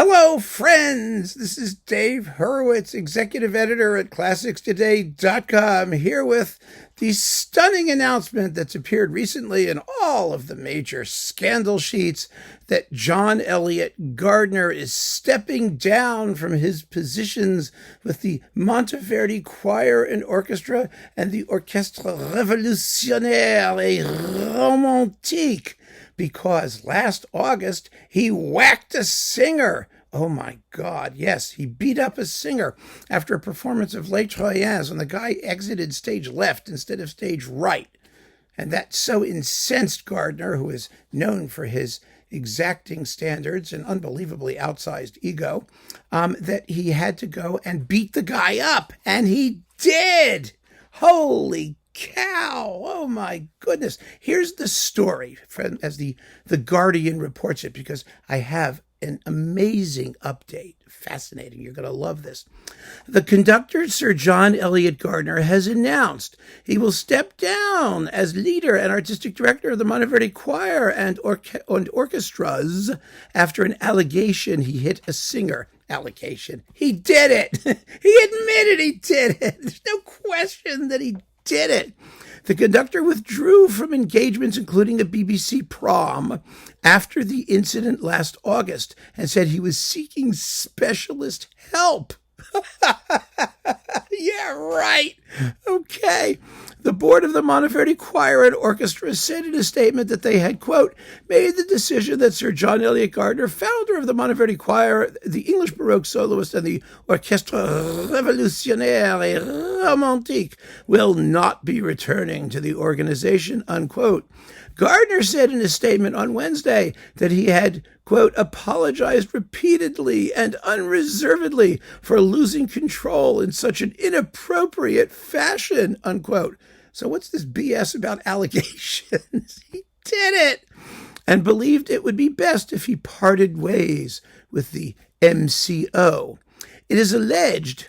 Hello, friends! This is Dave Hurwitz, executive editor at ClassicsToday.com, here with the stunning announcement that's appeared recently in all of the major scandal sheets that John Eliot Gardiner is stepping down from his positions with the Monteverdi Choir and Orchestra and the Orchestre Révolutionnaire et Romantique, because last August he whacked a singer. Oh my God, yes, he beat up a singer after a performance of Les Troyens when the guy exited stage left instead of stage right. And that so incensed Gardiner, who is known for his exacting standards and unbelievably outsized ego, that he had to go and beat the guy up. And he did! Holy cow! Oh my goodness! Here's the story, as the Guardian reports it, because I have an amazing update. Fascinating. You're going to love this. The conductor, Sir John Eliot Gardiner, has announced he will step down as leader and artistic director of the Monteverdi Choir and orchestras after an allegation he hit a singer. Allegation. He did it. He admitted he did it. There's no question that he did it. The conductor withdrew from engagements, including a BBC prom, after the incident last August and said he was seeking specialist help. Yeah, right. Okay. The board of the Monteverdi Choir and Orchestra said in a statement that they had, quote, made the decision that Sir John Eliot Gardiner, founder of the Monteverdi Choir, the English Baroque soloist, and the Orchestre Révolutionnaire et Romantique, will not be returning to the organization, unquote. Gardiner said in a statement on Wednesday that he had, quote, apologized repeatedly and unreservedly for losing control in such an inappropriate fashion, unquote. So what's this BS about allegations? He did it, and believed it would be best if he parted ways with the MCO. It is alleged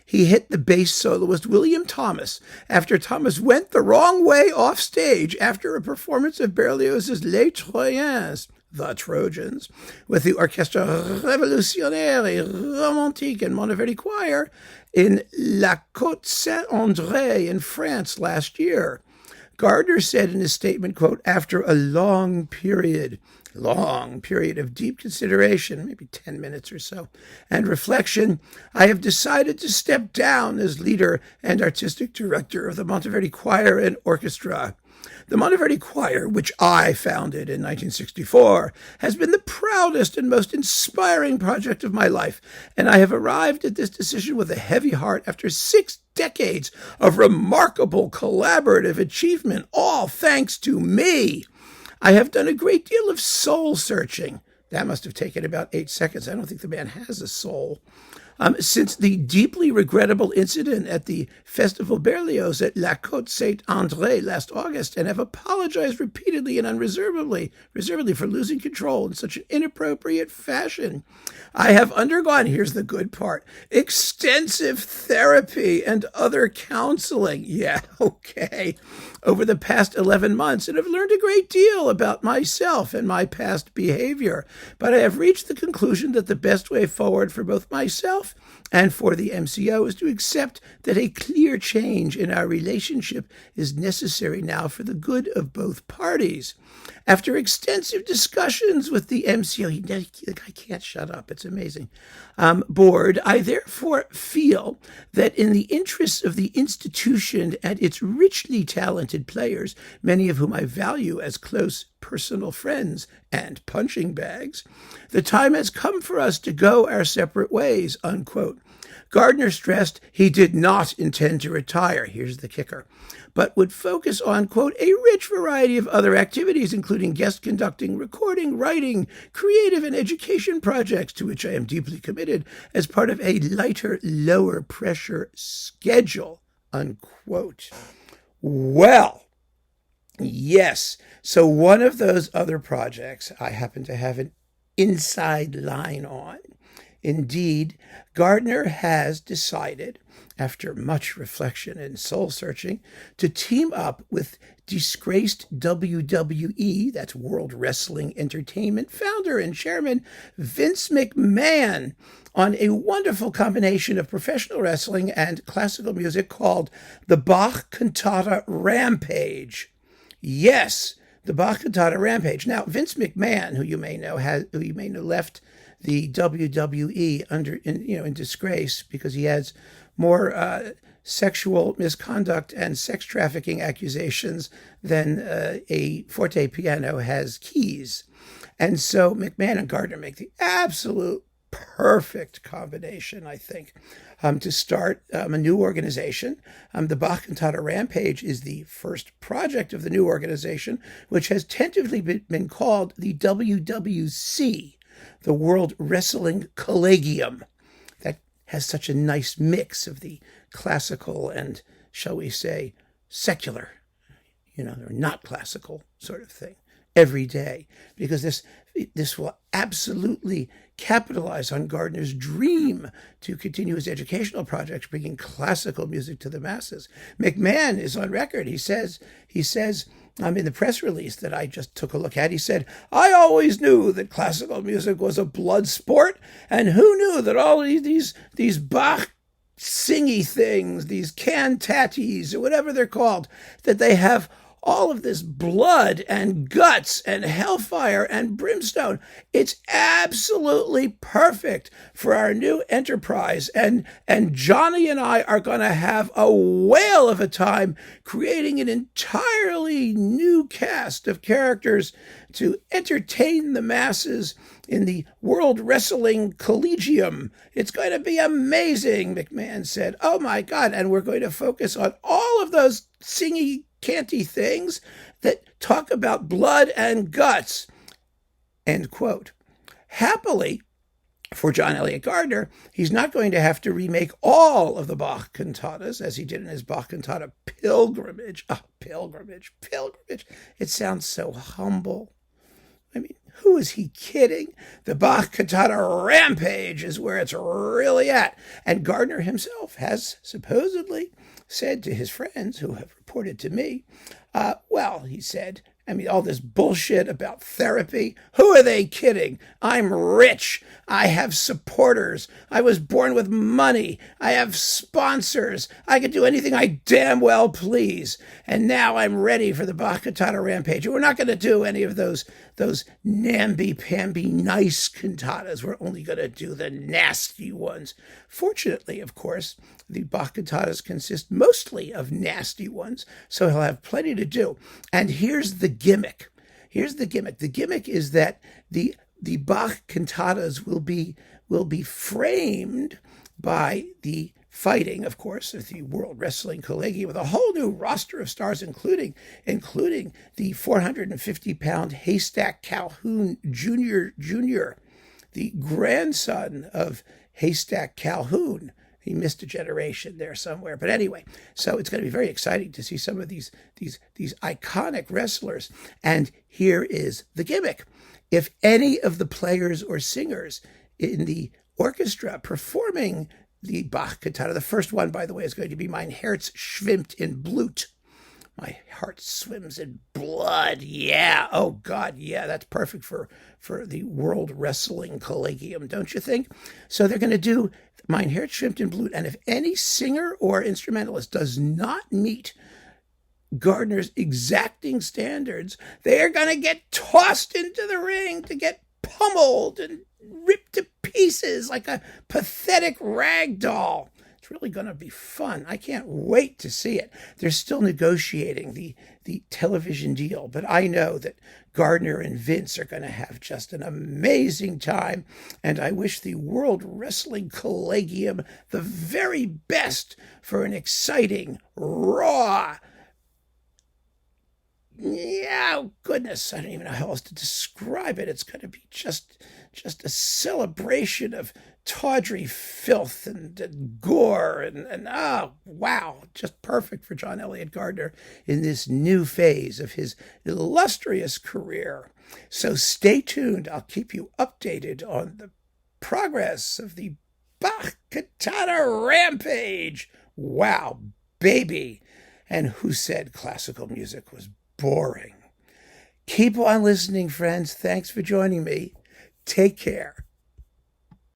he hit the bass soloist William Thomas after Thomas went the wrong way off stage after a performance of Berlioz's Les Troyens, the Trojans, with the Orchestre Révolutionnaire et Romantique and Monteverdi Choir in La Côte Saint-André in France last year. Gardiner said in his statement, quote, after a long period of deep consideration, maybe 10 minutes or so, and reflection, I have decided to step down as leader and artistic director of the Monteverdi Choir and Orchestra. The Monteverdi Choir, which I founded in 1964, has been the proudest and most inspiring project of my life, and I have arrived at this decision with a heavy heart after 6 decades of remarkable collaborative achievement, all thanks to me. I have done a great deal of soul searching. That must have taken about 8 seconds. I don't think the man has a soul. Since the deeply regrettable incident at the Festival Berlioz at La Côte Saint-André last August, and have apologized repeatedly and unreservedly for losing control in such an inappropriate fashion. I have undergone, here's the good part, extensive therapy and other counseling. Yeah, okay. Over the past 11 months, and have learned a great deal about myself and my past behavior. But I have reached the conclusion that the best way forward for both myself and for the MCO is to accept that a clear change in our relationship is necessary now for the good of both parties. After extensive discussions with the MCO, the guy can't shut up, it's amazing, board, I therefore feel that in the interests of the institution and its richly talented players, many of whom I value as close personal friends and punching bags, the time has come for us to go our separate ways, unquote. Gardiner stressed he did not intend to retire, here's the kicker, but would focus on, quote, a rich variety of other activities, including guest conducting, recording, writing, creative and education projects, to which I am deeply committed as part of a lighter, lower pressure schedule, unquote. Well, yes, so one of those other projects I happen to have an inside line on Indeed, Gardiner has decided, after much reflection and soul-searching, to team up with disgraced WWE, that's World Wrestling Entertainment, founder and chairman Vince McMahon, on a wonderful combination of professional wrestling and classical music called the Bach Cantata Rampage. Yes, the Bach Cantata Rampage. Now, Vince McMahon, who you may know left the WWE in disgrace because he has more sexual misconduct and sex trafficking accusations than a forte piano has keys. And so McMahon and Gardiner make the absolute perfect combination, I think, to start a new organization. The Bach Cantata Rampage is the first project of the new organization, which has tentatively been called the WWC, the World Wrestling Collegium. That has such a nice mix of the classical and, shall we say, secular, or not classical sort of thing every day, because this will absolutely capitalize on Gardiner's dream to continue his educational projects, bringing classical music to the masses. McMahon is on record. He says, in the press release that I just took a look at, he said, "I always knew that classical music was a blood sport, and who knew that all these Bach singy things, these cantatas, or whatever they're called, that they have all of this blood and guts and hellfire and brimstone. It's absolutely perfect for our new enterprise. And Johnny and I are going to have a whale of a time creating an entirely new cast of characters to entertain the masses in the World Wrestling Collegium. It's going to be amazing," McMahon said. "Oh my God. And we're going to focus on all of those singy, canty things that talk about blood and guts," end quote. Happily for John Eliot Gardiner, he's not going to have to remake all of the Bach cantatas as he did in his Bach Cantata Pilgrimage. Pilgrimage. It sounds so humble. I mean, who is he kidding? The Bach Cantata Rampage is where it's really at. And Gardiner himself has supposedly said to his friends who have reported to me, he said, all this bullshit about therapy, who are they kidding? I'm rich. I have supporters. I was born with money. I have sponsors. I can do anything I damn well please. And now I'm ready for the Bach Cantata Rampage. We're not going to do any of those namby-pamby nice cantatas. We're only going to do the nasty ones. Fortunately, of course, the Bach cantatas consist mostly of nasty ones, so he'll have plenty to do. And here's the gimmick. The gimmick is that the Bach cantatas will be framed by the fighting, of course, of the World Wrestling Collegium, with a whole new roster of stars, including the 450-pound Haystack Calhoun Jr., the grandson of Haystack Calhoun. He missed a generation there somewhere. But anyway, so it's going to be very exciting to see some of these iconic wrestlers. And here is the gimmick. If any of the players or singers in the orchestra performing the Bach cantata, the first one, by the way, is going to be Mein Herz schwimmt in Blut. My heart swims in blood. Yeah. Oh, God. Yeah, that's perfect for the World Wrestling Collegium, don't you think? So they're going to do Mein Herz schwimmt in Blut. And if any singer or instrumentalist does not meet Gardiner's exacting standards, they are going to get tossed into the ring to get pummeled and ripped to pieces like a pathetic rag doll. It's really going to be fun. I can't wait to see it. They're still negotiating the television deal, but I know that Gardiner and Vince are going to have just an amazing time, and I wish the World Wrestling Collegium the very best for an exciting, raw, oh goodness, I don't even know how else to describe it. It's going to be just a celebration of tawdry filth and gore and oh, wow, just perfect for John Eliot Gardiner in this new phase of his illustrious career. So stay tuned. I'll keep you updated on the progress of the Bach Cantata Rampage. Wow, baby. And who said classical music was boring? Keep on listening, friends. Thanks for joining me. Take care.